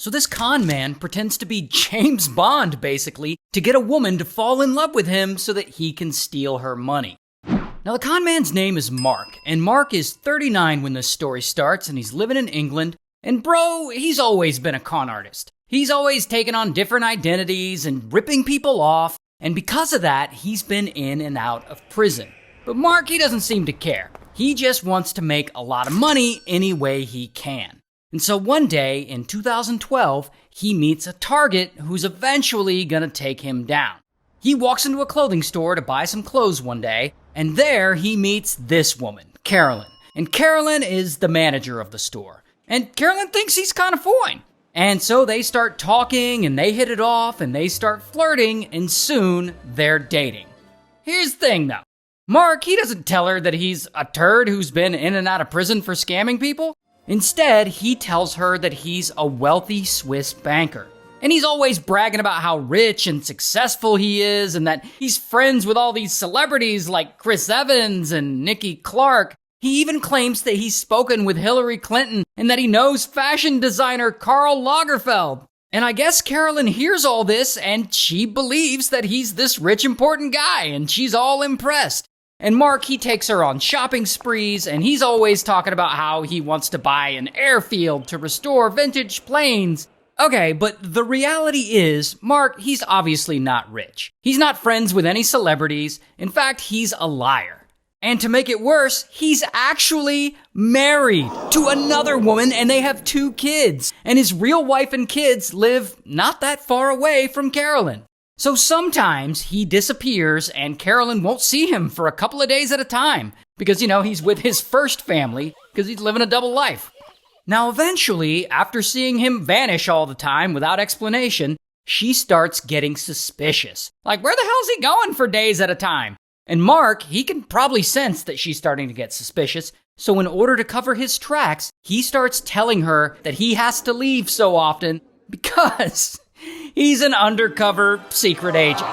So this con man pretends to be James Bond, basically, to get a woman to fall in love with him so that he can steal her money. Now, the con man's name is Mark, and Mark is 39 when this story starts, and he's living in England. And bro, he's always been a con artist. He's always taken on different identities and ripping people off, and because of that, he's been in and out of prison. But Mark, he doesn't seem to care. He just wants to make a lot of money any way he can. And so one day, in 2012, he meets a target who's eventually gonna take him down. He walks into a clothing store to buy some clothes one day, and there he meets this woman, Carolyn. And Carolyn is the manager of the store. And Carolyn thinks he's kind of fine. And so they start talking, and they hit it off, and they start flirting, and soon they're dating. Here's the thing, though. Mark, he doesn't tell her that he's a turd who's been in and out of prison for scamming people. Instead, he tells her that he's a wealthy Swiss banker. And he's always bragging about how rich and successful he is, and that he's friends with all these celebrities like Chris Evans and Nikki Clark. He even claims that he's spoken with Hillary Clinton and that he knows fashion designer Karl Lagerfeld. And I guess Carolyn hears all this and she believes that he's this rich, important guy, and she's all impressed. And Mark, he takes her on shopping sprees, and he's always talking about how he wants to buy an airfield to restore vintage planes. Okay, but the reality is, Mark, he's obviously not rich. He's not friends with any celebrities. In fact, he's a liar. And to make it worse, he's actually married to another woman, and they have 2 kids. And his real wife and kids live not that far away from Carolyn. So sometimes he disappears, and Carolyn won't see him for a couple of days at a time. Because, he's with his first family, because he's living a double life. Now eventually, after seeing him vanish all the time without explanation, she starts getting suspicious. Like, where the hell's he going for days at a time? And Mark, he can probably sense that she's starting to get suspicious, so in order to cover his tracks, he starts telling her that he has to leave so often because he's an undercover secret agent.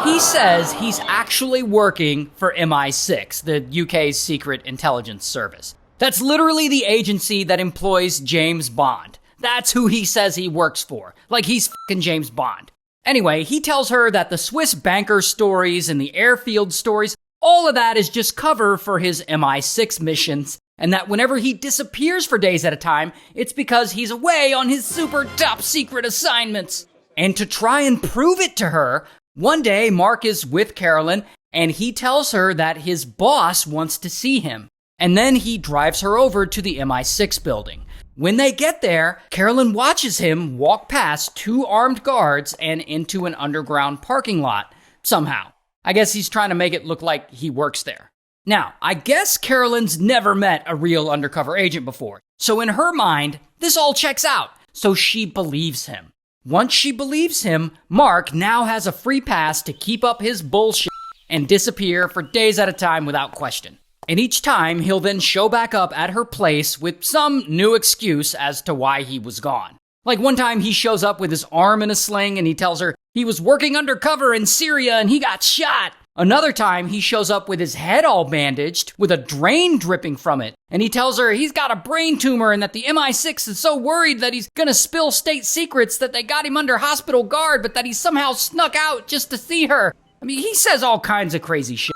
He says he's actually working for MI6, the UK's secret intelligence service. That's literally the agency that employs James Bond. That's who he says he works for, like he's fucking James Bond. Anyway, he tells her that the Swiss banker stories and the airfield stories, all of that is just cover for his MI6 missions, and that whenever he disappears for days at a time, it's because he's away on his super top secret assignments. And to try and prove it to her, one day Mark is with Carolyn, and he tells her that his boss wants to see him. And then he drives her over to the MI6 building. When they get there, Carolyn watches him walk past 2 armed guards and into an underground parking lot, somehow. I guess he's trying to make it look like he works there. Now, I guess Carolyn's never met a real undercover agent before, so in her mind, this all checks out, so she believes him. Once she believes him, Mark now has a free pass to keep up his bullshit and disappear for days at a time without question. And each time, he'll then show back up at her place with some new excuse as to why he was gone. Like one time he shows up with his arm in a sling and he tells her he was working undercover in Syria and he got shot. Another time he shows up with his head all bandaged with a drain dripping from it. And he tells her he's got a brain tumor and that the MI6 is so worried that he's gonna spill state secrets that they got him under hospital guard, but that he somehow snuck out just to see her. I mean, he says all kinds of crazy shit.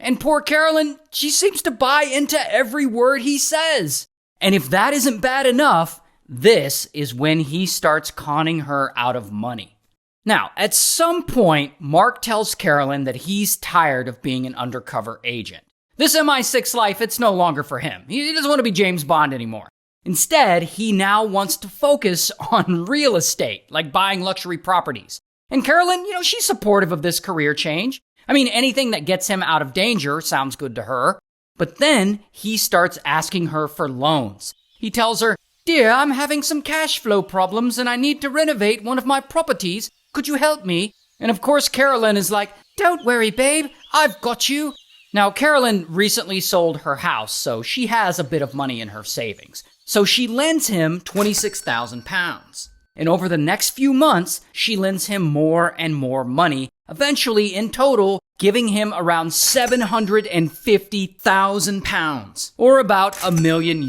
And poor Carolyn, she seems to buy into every word he says. And if that isn't bad enough, this is when he starts conning her out of money. Now, at some point, Mark tells Carolyn that he's tired of being an undercover agent. This MI6 life, it's no longer for him. He doesn't want to be James Bond anymore. Instead, he now wants to focus on real estate, like buying luxury properties. And Carolyn, she's supportive of this career change. I mean, anything that gets him out of danger sounds good to her. But then he starts asking her for loans. He tells her, "Dear, I'm having some cash flow problems and I need to renovate one of my properties. Could you help me?" And of course, Carolyn is like, "Don't worry, babe. I've got you." Now, Carolyn recently sold her house, so she has a bit of money in her savings. So she lends him £26,000. And over the next few months, she lends him more and more money, eventually in total giving him around £750,000, or about $1 million.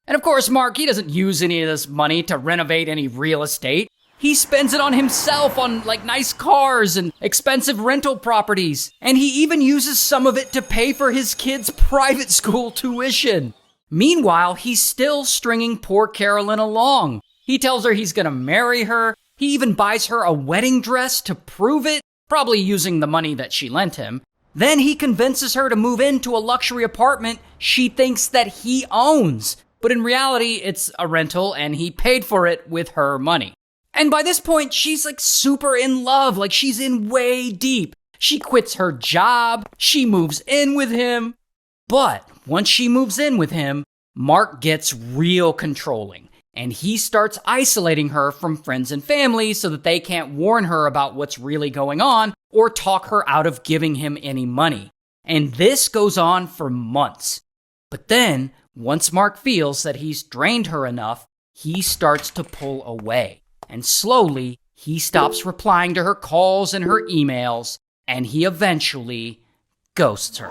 And of course, Mark, he doesn't use any of this money to renovate any real estate. He spends it on himself, on like nice cars and expensive rental properties. And he even uses some of it to pay for his kids' private school tuition. Meanwhile, he's still stringing poor Carolyn along. He tells her he's gonna marry her. He even buys her a wedding dress to prove it, probably using the money that she lent him. Then he convinces her to move into a luxury apartment she thinks that he owns. But in reality, it's a rental and he paid for it with her money. And by this point, she's like super in love, like she's in way deep. She quits her job, she moves in with him. But once she moves in with him, Mark gets real controlling. And he starts isolating her from friends and family so that they can't warn her about what's really going on or talk her out of giving him any money. And this goes on for months. But then, once Mark feels that he's drained her enough, he starts to pull away. And slowly, he stops replying to her calls and her emails, and he eventually ghosts her.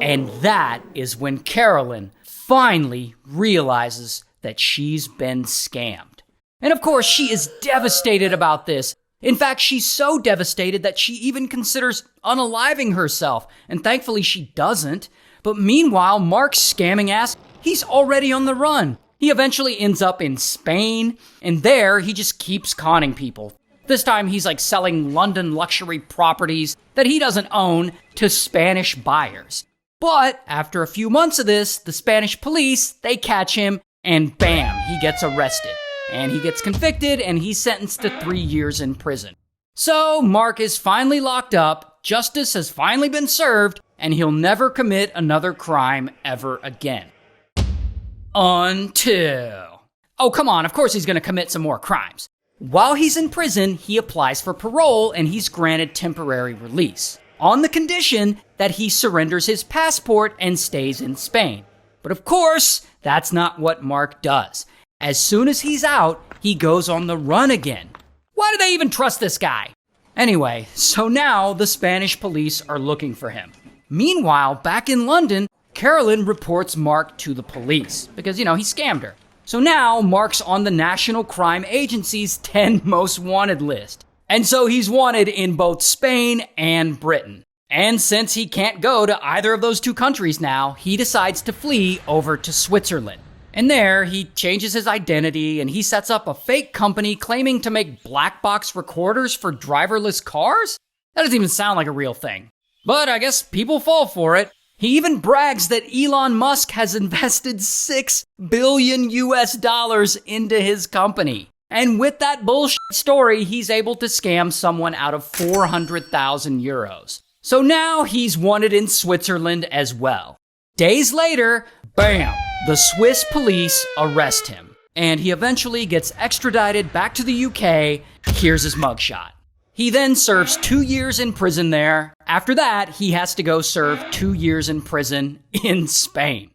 And that is when Carolyn finally realizes that she's been scammed. And of course, she is devastated about this. In fact, she's so devastated that she even considers unaliving herself, and thankfully she doesn't. But meanwhile, Mark's scamming ass, he's already on the run. He eventually ends up in Spain, and there he just keeps conning people. This time he's like selling London luxury properties that he doesn't own to Spanish buyers. But after a few months of this, the Spanish police, they catch him, and bam, he gets arrested. And he gets convicted, and he's sentenced to 3 years in prison. So Mark is finally locked up, justice has finally been served, and he'll never commit another crime ever again. Until... Oh, come on, of course he's gonna commit some more crimes. While he's in prison, he applies for parole, and he's granted temporary release, on the condition that he surrenders his passport and stays in Spain. But of course, that's not what Mark does. As soon as he's out, he goes on the run again. Why do they even trust this guy? Anyway, so now the Spanish police are looking for him. Meanwhile, back in London, Carolyn reports Mark to the police because, he scammed her. So now Mark's on the National Crime Agency's 10 most wanted list. And so he's wanted in both Spain and Britain. And since he can't go to either of those two countries now, he decides to flee over to Switzerland. And there, he changes his identity and he sets up a fake company claiming to make black box recorders for driverless cars? That doesn't even sound like a real thing. But I guess people fall for it. He even brags that Elon Musk has invested $6 billion into his company. And with that bullshit story, he's able to scam someone out of 400,000 euros. So now he's wanted in Switzerland as well. Days later, bam, the Swiss police arrest him. And he eventually gets extradited back to the UK. Here's his mugshot. He then serves 2 years in prison there. After that, he has to go serve 2 years in prison in Spain.